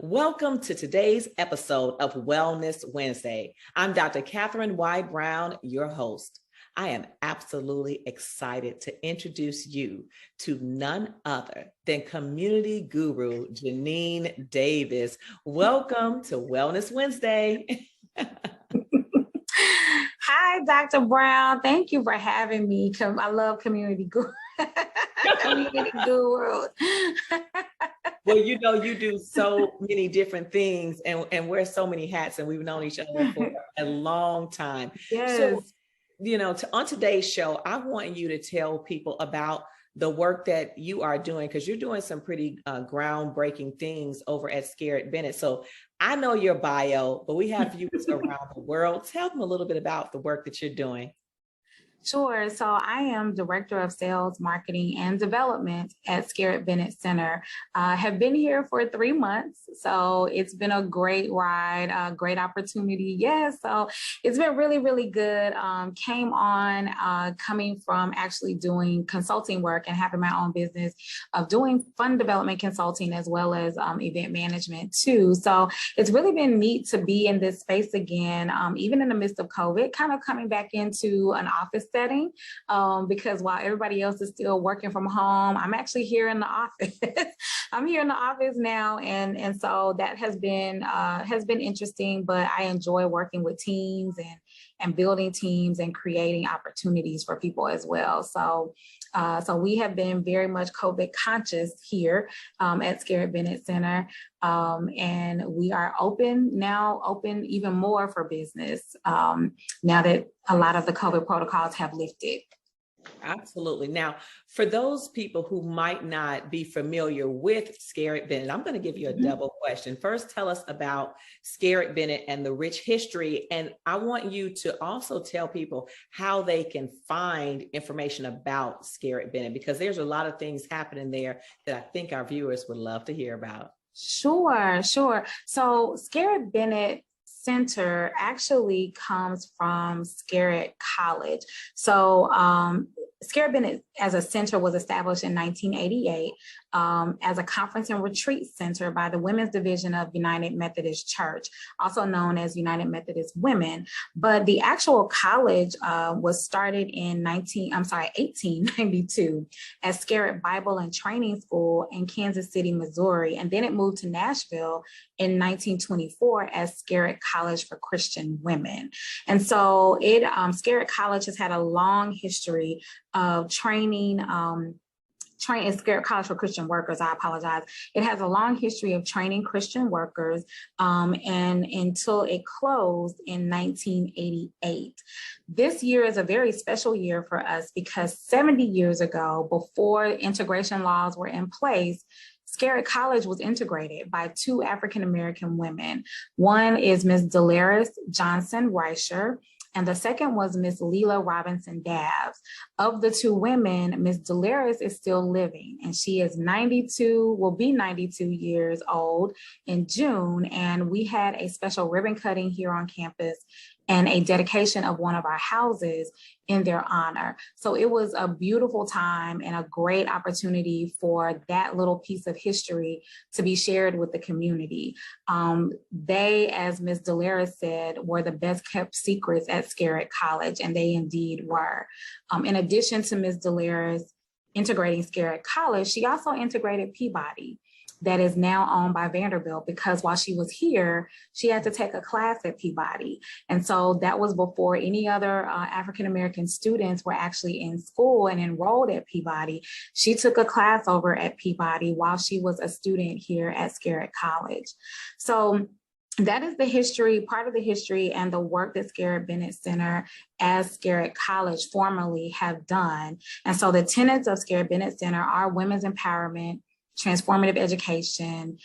Welcome to today's episode of Wellness Wednesday. I'm Dr. Katherine Brown, your host. I am absolutely excited to introduce you to none other than community guru Jenean Davis. Welcome to Wellness Wednesday. Hi, Dr. Brown. Thank you for having me. I love community guru. Community guru. Well, you know, you do so many different things and wear so many hats, and we've known each other for a long time. Yes. So, you know, on today's show, I want you to tell people about the work that you are doing, because you're doing some pretty groundbreaking things over at Scary Bennett. So I know your bio, but we have viewers around the world. Tell them a little bit about the work that you're doing. Sure. So I am Director of Sales, Marketing, and Development at Scary Bennett Center. Have been here for 3 months. So it's been a great ride, a great opportunity. Yes. So it's been really, really good. Came on coming from actually doing consulting work and having my own business of doing fund development consulting as well as event management too. So it's really been neat to be in this space again, even in the midst of COVID, kind of coming back into an office setting, because while everybody else is still working from home, I'm actually here in the office. I'm here in the office now, and so that has been interesting. But I enjoy working with teams and building teams and creating opportunities for people as well. So we have been very much COVID conscious here at Scary Bennett Center. And we are open even more for business now that a lot of the COVID protocols have lifted. Absolutely. Now, for those people who might not be familiar with Scary Bennett, I'm going to give you a double question. First, tell us about Scary Bennett and the rich history. And I want you to also tell people how they can find information about Scary Bennett, because there's a lot of things happening there that I think our viewers would love to hear about. Sure. So Scary Bennett Center actually comes from Scary College. So Scary Bennett as a center was established in 1988 as a conference and retreat center by the Women's Division of United Methodist Church, also known as United Methodist Women. But the actual college was started in 1892 as Scary Bible and Training School in Kansas City, Missouri. And then it moved to Nashville in 1924 as Scary College for Christian Women. And so Scary College has had a long history of training Scary College for Christian Workers. I apologize. It has a long history of training Christian workers, and until it closed in 1988. This year is a very special year for us because 70 years ago, before integration laws were in place, Scary College was integrated by 2 African-American women. One is Ms. Dolores Johnson Reicher, and the second was Miss Leela Robinson Dabbs. Of the 2 women, Miss Dolores is still living, and she is 92, will be 92 years old in June. And we had a special ribbon cutting here on campus and a dedication of one of our houses in their honor. So it was a beautiful time and a great opportunity for that little piece of history to be shared with the community. They, as Ms. Dolores said, were the best kept secrets at Scary College, and they indeed were. In addition to Ms. Dolores integrating Scary College, she also integrated Peabody, that is now owned by Vanderbilt, because while she was here, she had to take a class at Peabody. And so that was before any other African-American students were actually in school and enrolled at Peabody. She took a class over at Peabody while she was a student here at Scary College. So that is the history, part of the history and the work that Scary Bennett Center as Scary College formerly have done. And so the tenets of Scary Bennett Center are women's empowerment, transformative education,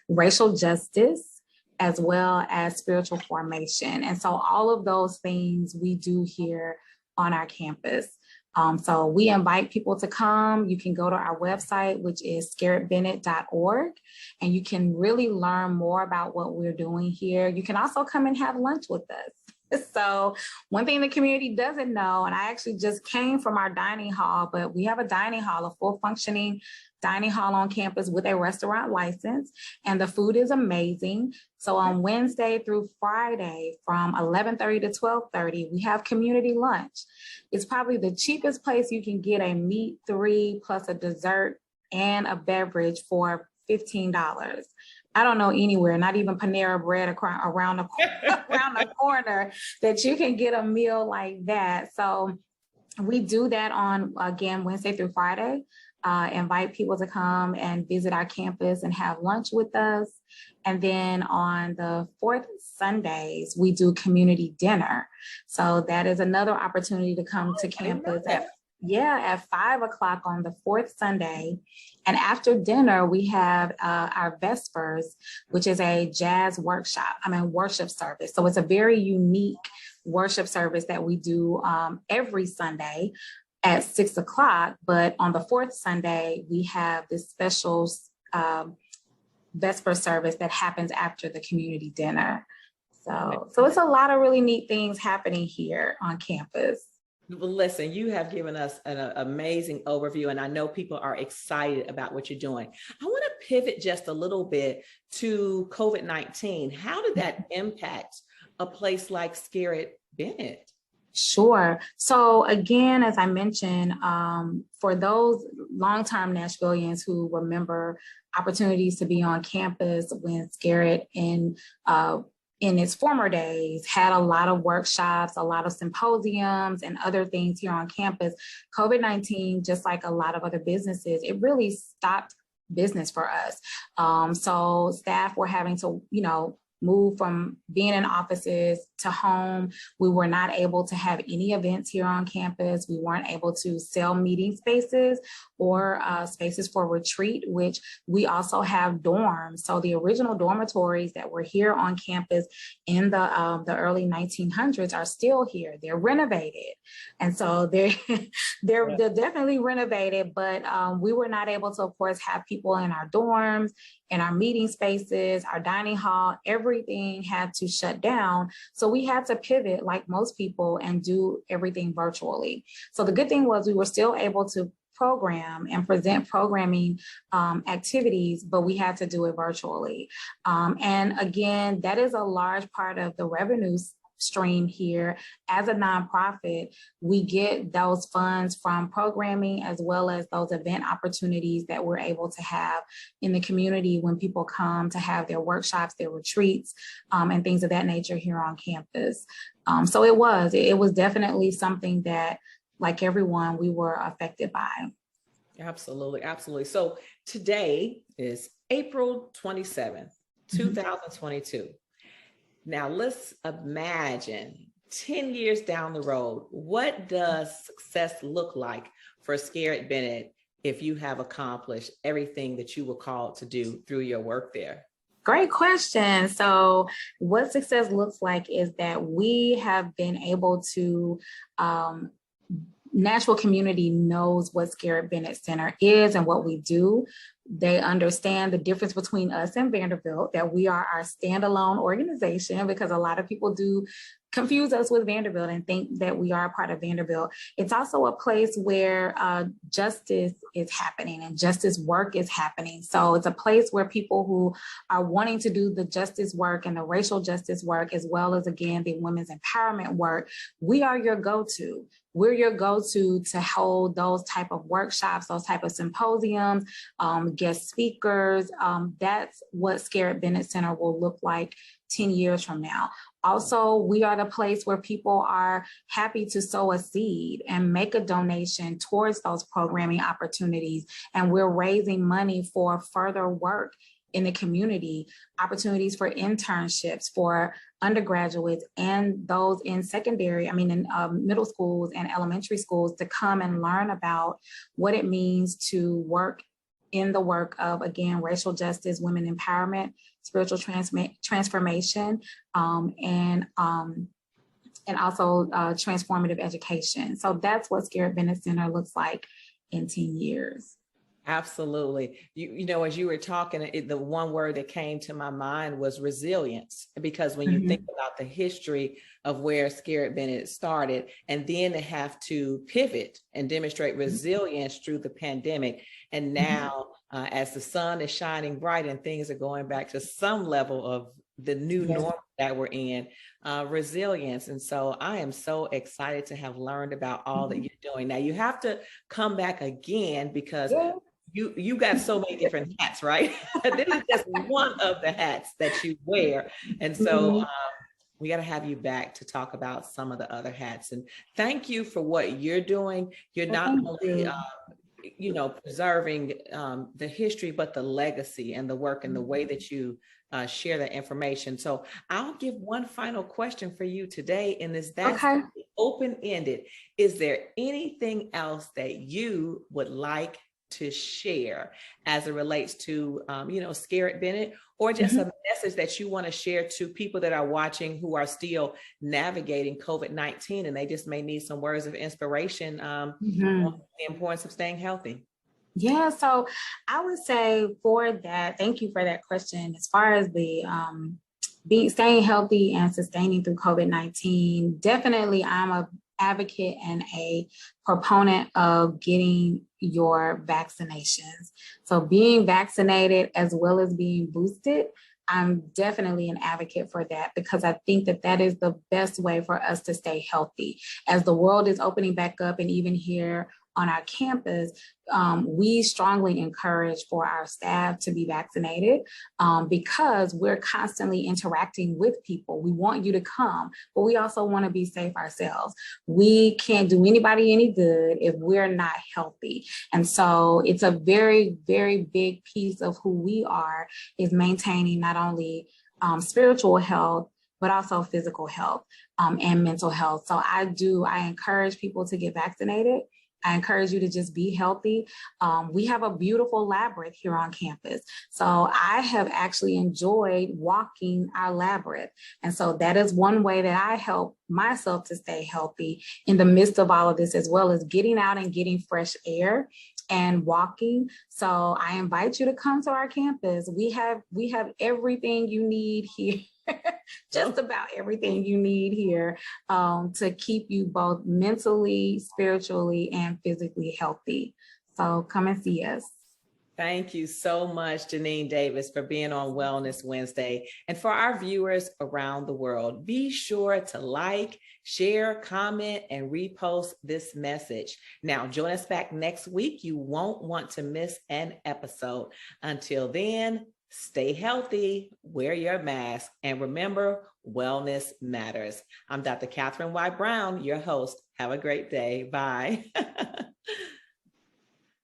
racial justice, as well as spiritual formation. And so all of those things we do here on our campus. So we invite people to come. You can go to our website, which is scarybennett.org, and you can really learn more about what we're doing here. You can also come and have lunch with us. So one thing the community doesn't know, and I actually just came from our dining hall, but we have a dining hall, a full functioning dining hall on campus with a restaurant license, and the food is amazing. So on Wednesday through Friday from 11:30 to 12:30, we have community lunch. It's probably the cheapest place you can get a meat 3 plus a dessert and a beverage for $15. I don't know anywhere, not even Panera Bread around the around the corner, that you can get a meal like that. So we do that on, again, Wednesday through Friday. Invite people to come and visit our campus and have lunch with us. And then on the fourth Sundays, we do community dinner. So that is another opportunity to come to campus at 5 o'clock on the fourth Sunday. And after dinner, we have our Vespers, which is a jazz worship service. So it's a very unique worship service that we do every Sunday at 6 o'clock. But on the fourth Sunday, we have this special Vesper service that happens after the community dinner. So it's a lot of really neat things happening here on campus. Well, listen, you have given us an amazing overview, and I know people are excited about what you're doing. I want to pivot just a little bit to COVID-19. How did that impact a place like Scary Bennett? Sure. So again, as I mentioned, for those longtime Nashvillians who remember opportunities to be on campus when Scary in its former days had a lot of workshops, a lot of symposiums and other things here on campus, COVID-19, just like a lot of other businesses, it really stopped business for us. So staff were having to, move from being in offices to home. We were not able to have any events here on campus. We weren't able to sell meeting spaces or spaces for retreat, which we also have dorms. So the original dormitories that were here on campus in the early 1900s are still here. They're renovated. And so they're definitely renovated, but we were not able to, of course, have people in our dorms, in our meeting spaces, our dining hall. Everything had to shut down. So we had to pivot like most people and do everything virtually. So the good thing was we were still able to program and present programming activities, but we had to do it virtually. And again, that is a large part of the revenue stream here. As a nonprofit, we get those funds from programming as well as those event opportunities that we're able to have in the community when people come to have their workshops, their retreats, and things of that nature here on campus. So it was definitely something that, like everyone, we were affected by. Absolutely, absolutely. So today is April 27th, 2022. Now let's imagine 10 years down the road, what does success look like for Scary Bennett if you have accomplished everything that you were called to do through your work there? Great question. So what success looks like is that we have been able to, Nashville community knows what Scary Bennett Center is and what we do. They understand the difference between us and Vanderbilt, that we are our standalone organization, because a lot of people do confuse us with Vanderbilt and think that we are a part of Vanderbilt. It's also a place where justice is happening and justice work is happening. So it's a place where people who are wanting to do the justice work and the racial justice work, as well as, again, the women's empowerment work, we are your go-to. We're your go-to to hold those type of workshops, those type of symposiums, guest speakers. That's what Scary Bennett Center will look like 10 years from now. Also, we are the place where people are happy to sow a seed and make a donation towards those programming opportunities. And we're raising money for further work in the community, opportunities for internships for undergraduates and those in middle schools and elementary schools to come and learn about what it means to work in the work of, again, racial justice, women empowerment, spiritual transformation, and also transformative education. So that's what Scary Bennett Center looks like in 10 years. Absolutely. You know, as you were talking, the one word that came to my mind was resilience, because when you think about the history of where Scary Bennett started, and then to have to pivot and demonstrate resilience through the pandemic. And now, as the sun is shining bright and things are going back to some level of the new norm that we're in, resilience. And so I am so excited to have learned about all that you're doing. Now you have to come back again because you got so many different hats, right? This is just one of the hats that you wear. And so we got to have you back to talk about some of the other hats. And thank you for what you're doing. You're not only preserving the history, but the legacy and the work and the way that you share that information. So I'll give one final question for you today, and that's open-ended. Is there anything else that you would like to share as it relates to, Scary Bennett, or just a message that you want to share to people that are watching who are still navigating COVID-19 and they just may need some words of inspiration on the importance of staying healthy? Yeah, so I would say for that, thank you for that question. As far as the staying healthy and sustaining through COVID-19, definitely I'm a advocate and a proponent of getting your vaccinations. So being vaccinated as well as being boosted, I'm definitely an advocate for that because I think that that is the best way for us to stay healthy. As the world is opening back up, and even here on our campus, we strongly encourage for our staff to be vaccinated because we're constantly interacting with people. We want you to come, but we also want to be safe ourselves. We can't do anybody any good if we're not healthy. And so it's a very, very big piece of who we are is maintaining not only spiritual health, but also physical health and mental health. So I encourage people to get vaccinated. I encourage you to just be healthy. We have a beautiful labyrinth here on campus. So I have actually enjoyed walking our labyrinth. And so that is one way that I help myself to stay healthy in the midst of all of this, as well as getting out and getting fresh air and walking. So I invite you to come to our campus. We have everything you need here. Just about everything you need here to keep you both mentally, spiritually, and physically healthy. So come and see us. Thank you so much, Jenean Davis, for being on Wellness Wednesday. And for our viewers around the world, be sure to like, share, comment, and repost this message. Now, join us back next week. You won't want to miss an episode. Until then, stay healthy, wear your mask, and remember, wellness matters. I'm Dr. Katherine Y. Brown, your host. Have a great day. Bye.